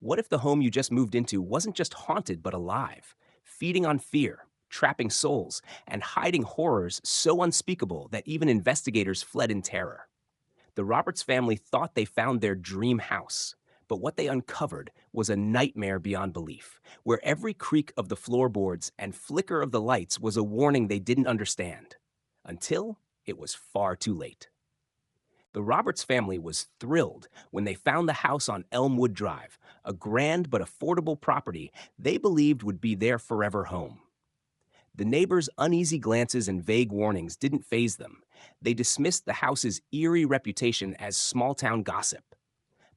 What if the home you just moved into wasn't just haunted but alive, feeding on fear, trapping souls, and hiding horrors so unspeakable that even investigators fled in terror? The Roberts family thought they found their dream house, but what they uncovered was a nightmare beyond belief, where every creak of the floorboards and flicker of the lights was a warning they didn't understand, until it was far too late. The Roberts family was thrilled when they found the house on Elmwood Drive, a grand but affordable property they believed would be their forever home. The neighbors' uneasy glances and vague warnings didn't faze them. They dismissed the house's eerie reputation as small town gossip.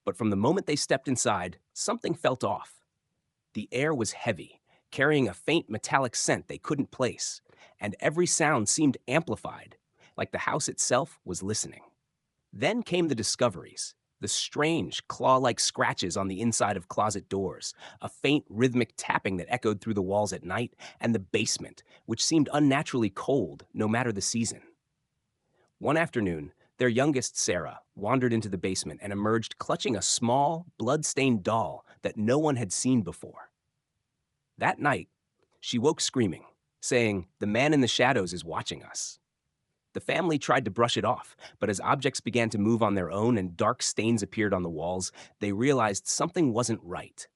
But from the moment they stepped inside, something felt off. The air was heavy, carrying a faint metallic scent they couldn't place, and every sound seemed amplified, like the house itself was listening. Then came the discoveries, the strange, claw-like scratches on the inside of closet doors, a faint rhythmic tapping that echoed through the walls at night, and the basement, which seemed unnaturally cold no matter the season. One afternoon, their youngest, Sarah, wandered into the basement and emerged clutching a small, blood-stained doll that no one had seen before. That night, she woke screaming, saying, "The man in the shadows is watching us." The family tried to brush it off, but as objects began to move on their own and dark stains appeared on the walls, they realized something wasn't right.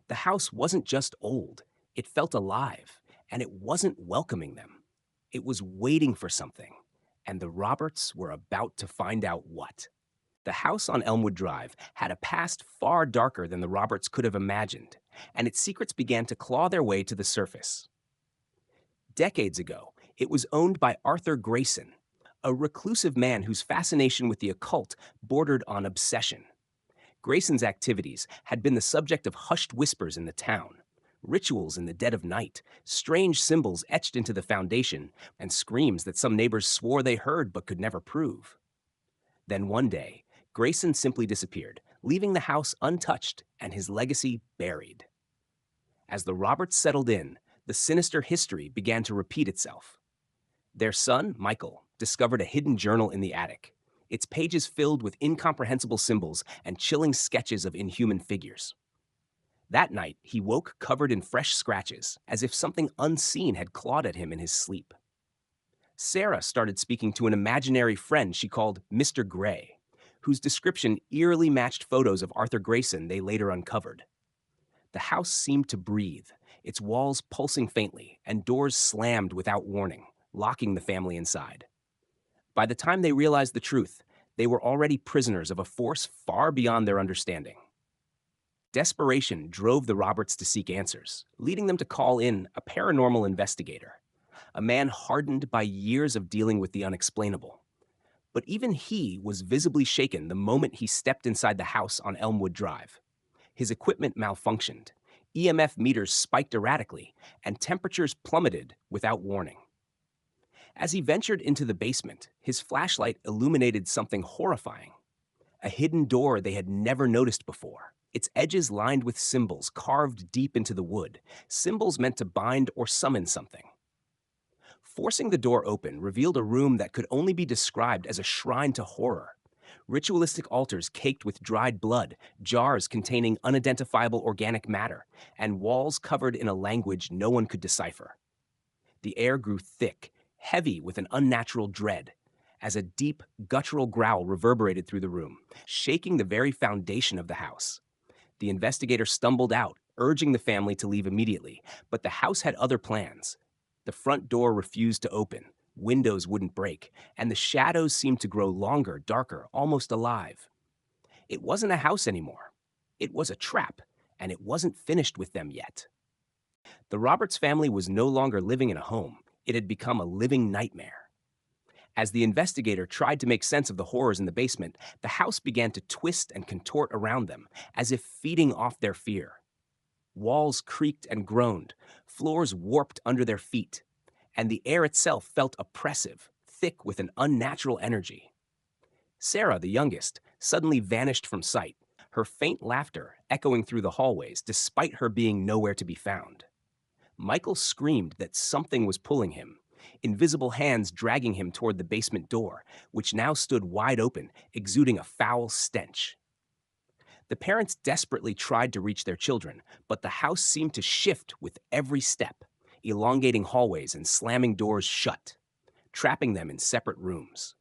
The house wasn't just old, it felt alive, and it wasn't welcoming them. It was waiting for something, and the Roberts were about to find out what. The house on Elmwood Drive had a past far darker than the Roberts could have imagined, and its secrets began to claw their way to the surface. Decades ago, it was owned by Arthur Grayson, a reclusive man whose fascination with the occult bordered on obsession. Grayson's activities had been the subject of hushed whispers in the town, rituals in the dead of night, strange symbols etched into the foundation, and screams that some neighbors swore they heard but could never prove. Then one day, Grayson simply disappeared, leaving the house untouched and his legacy buried. As the Roberts settled in, the sinister history began to repeat itself. Their son, Michael, discovered a hidden journal in the attic, its pages filled with incomprehensible symbols and chilling sketches of inhuman figures. That night, he woke covered in fresh scratches, as if something unseen had clawed at him in his sleep. Sarah started speaking to an imaginary friend she called Mr. Gray, whose description eerily matched photos of Arthur Grayson they later uncovered. The house seemed to breathe, its walls pulsing faintly and doors slammed without warning, locking the family inside. By the time they realized the truth, they were already prisoners of a force far beyond their understanding. Desperation drove the Roberts to seek answers, leading them to call in a paranormal investigator, a man hardened by years of dealing with the unexplainable. But even he was visibly shaken the moment he stepped inside the house on Elmwood Drive. His equipment malfunctioned, EMF meters spiked erratically, and temperatures plummeted without warning. As he ventured into the basement, his flashlight illuminated something horrifying. A hidden door they had never noticed before, its edges lined with symbols carved deep into the wood, symbols meant to bind or summon something. Forcing the door open revealed a room that could only be described as a shrine to horror. Ritualistic altars caked with dried blood, jars containing unidentifiable organic matter, and walls covered in a language no one could decipher. The air grew thick, heavy with an unnatural dread, as a deep, guttural growl reverberated through the room, shaking the very foundation of the house. The investigator stumbled out, urging the family to leave immediately, but the house had other plans. The front door refused to open, windows wouldn't break, and the shadows seemed to grow longer, darker, almost alive. It wasn't a house anymore. It was a trap, and it wasn't finished with them yet. The Roberts family was no longer living in a home. It had become a living nightmare. As the investigator tried to make sense of the horrors in the basement, the house began to twist and contort around them, as if feeding off their fear. Walls creaked and groaned, floors warped under their feet, and the air itself felt oppressive, thick with an unnatural energy. Sarah, the youngest, suddenly vanished from sight, her faint laughter echoing through the hallways despite her being nowhere to be found. Michael screamed that something was pulling him, invisible hands dragging him toward the basement door, which now stood wide open, exuding a foul stench. The parents desperately tried to reach their children, but the house seemed to shift with every step, elongating hallways and slamming doors shut, trapping them in separate rooms.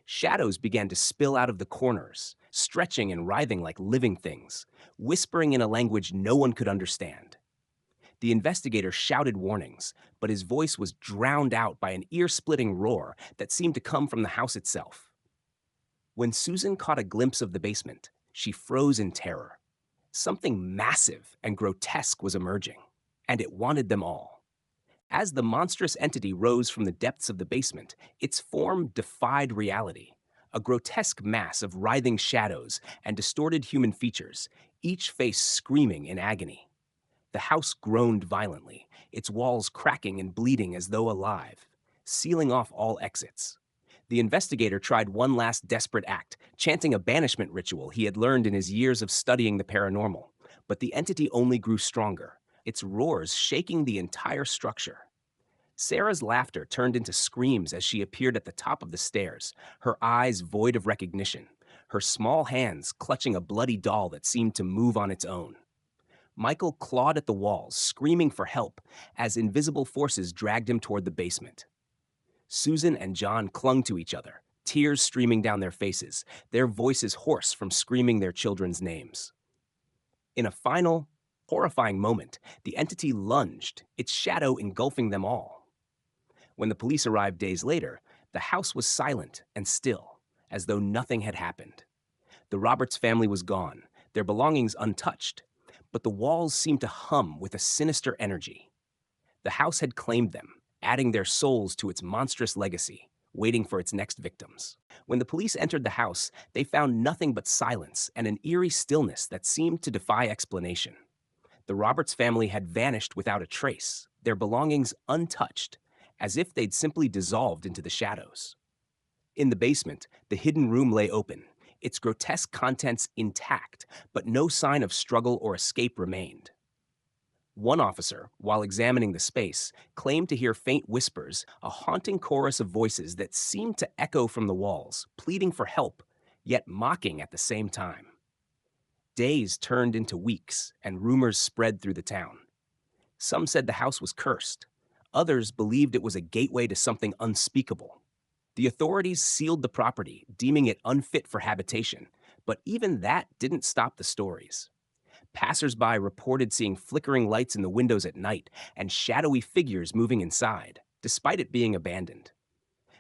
Shadows began to spill out of the corners, stretching and writhing like living things, whispering in a language no one could understand. The investigator shouted warnings, but his voice was drowned out by an ear-splitting roar that seemed to come from the house itself. When Susan caught a glimpse of the basement, she froze in terror. Something massive and grotesque was emerging, and it wanted them all. As the monstrous entity rose from the depths of the basement, its form defied reality. A grotesque mass of writhing shadows and distorted human features, each face screaming in agony. The house groaned violently, its walls cracking and bleeding as though alive, sealing off all exits. The investigator tried one last desperate act, chanting a banishment ritual he had learned in his years of studying the paranormal. But the entity only grew stronger, its roars shaking the entire structure. Sarah's laughter turned into screams as she appeared at the top of the stairs, her eyes void of recognition, her small hands clutching a bloody doll that seemed to move on its own. Michael clawed at the walls, screaming for help, as invisible forces dragged him toward the basement. Susan and John clung to each other, tears streaming down their faces, their voices hoarse from screaming their children's names. In a final, horrifying moment, the entity lunged, its shadow engulfing them all. When the police arrived days later, the house was silent and still, as though nothing had happened. The Roberts family was gone, their belongings untouched, but the walls seemed to hum with a sinister energy. The house had claimed them, adding their souls to its monstrous legacy, waiting for its next victims. When the police entered the house, they found nothing but silence and an eerie stillness that seemed to defy explanation. The Roberts family had vanished without a trace, their belongings untouched, as if they'd simply dissolved into the shadows. In the basement, the hidden room lay open, its grotesque contents intact, but no sign of struggle or escape remained. One officer, while examining the space, claimed to hear faint whispers, a haunting chorus of voices that seemed to echo from the walls, pleading for help, yet mocking at the same time. Days turned into weeks, and rumors spread through the town. Some said the house was cursed. Others believed it was a gateway to something unspeakable. The authorities sealed the property, deeming it unfit for habitation, but even that didn't stop the stories. Passers-by reported seeing flickering lights in the windows at night and shadowy figures moving inside, despite it being abandoned.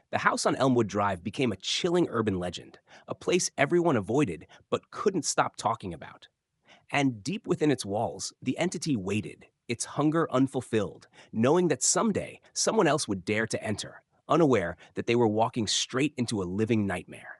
The house on Elmwood Drive became a chilling urban legend, a place everyone avoided but couldn't stop talking about. And deep within its walls, the entity waited, its hunger unfulfilled, knowing that someday someone else would dare to enter, unaware that they were walking straight into a living nightmare.